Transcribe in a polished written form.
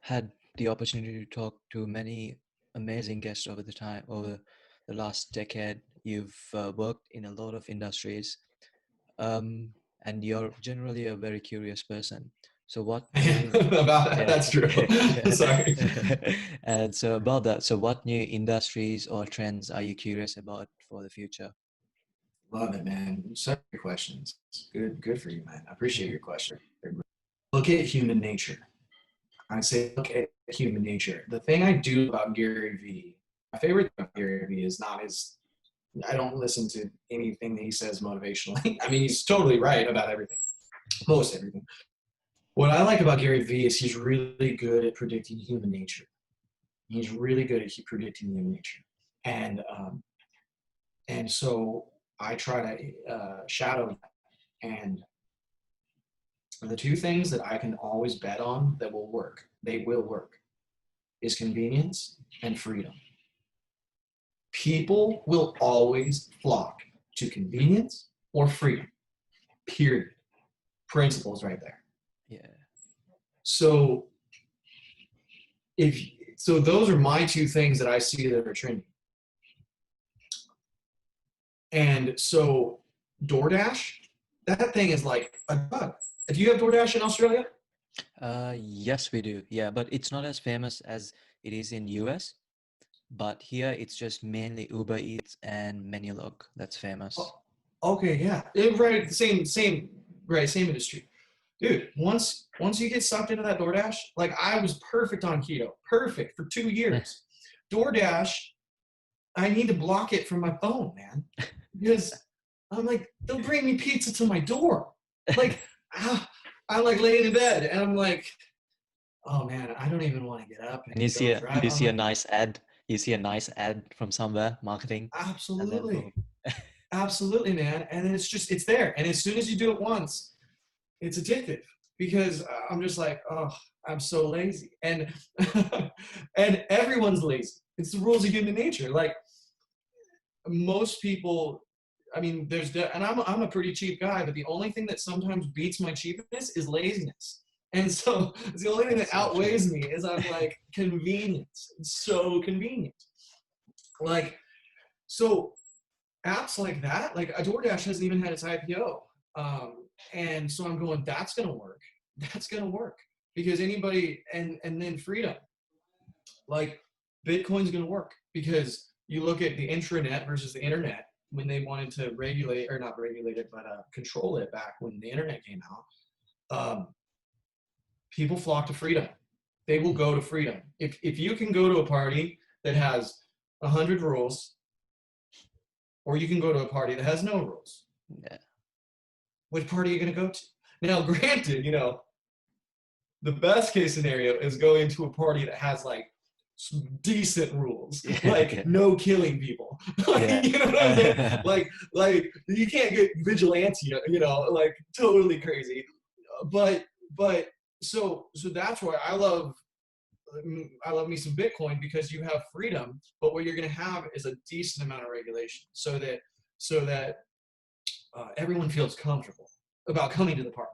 had the opportunity to talk to many amazing guests over the last decade. You've worked in a lot of industries, um, and you're generally a very curious person. So what new, About that. yeah, That's true. Sorry. and so about that, so what new industries or trends are you curious about for the future? Love it, man. Such good questions. Good for you, man. I appreciate your question. Look at human nature. I say look at human nature. The thing I do about Gary Vee, my favorite thing about Gary Vee is not his, I don't listen to anything that he says motivationally. I mean, he's totally right about everything, most everything. What I like about Gary Vee is he's really good at predicting human nature. He's really good at predicting human nature. And, um, and so I try to shadow that. And the two things that I can always bet on that will work, they will work, is convenience and freedom. People will always flock to convenience or freedom, period. Principles right there. Yeah. So if so those are my two things that I see that are trending. And so DoorDash, that thing is like a drug. Do you have DoorDash in Australia? Yes, we do. Yeah, but it's not as famous as it is in US. But here it's just mainly Uber Eats and Menulog that's famous. Oh, okay, yeah. Right, same industry. Dude, once you get sucked into that DoorDash, like I was perfect on keto, perfect for 2 years. DoorDash, I need to block it from my phone, man, because I'm like, they'll bring me pizza to my door. Like, I'm like laying in bed, and I'm like, oh man, I don't even want to get up And and go drive. you I'm see a like, nice ad, you see a nice ad from somewhere, marketing, and then boom. absolutely, absolutely, man. And it's just it's there, and as soon as you do it once, it's addictive because I'm just like, oh, I'm so lazy, and and everyone's lazy. It's the rules of human nature. Like most people, I mean, and I'm a pretty cheap guy, but the only thing that sometimes beats my cheapness is laziness. And so it's the only thing That's that so true. outweighs me is I'm like convenience. It's so convenient. Like so apps like that, like a DoorDash hasn't even had its IPO. And so I'm going, that's gonna work. That's gonna work. Because anybody and then freedom. Like Bitcoin's gonna work because you look at the intranet versus the internet when they wanted to regulate or not regulate it, but control it back when the internet came out. People flock to freedom. They will go to freedom. If you can go to a party that has 100 rules, or you can go to a party that has no rules, Yeah. which party are you going to go to? Now, granted, the best case scenario is going to a party that has like some decent rules, Yeah. like no killing people. Like, Yeah. you know what I'm saying? Like you can't get vigilante, like totally crazy. But so that's why I love me some Bitcoin because you have freedom, but what you're going to have is a decent amount of regulation, so that everyone feels comfortable about coming to the party.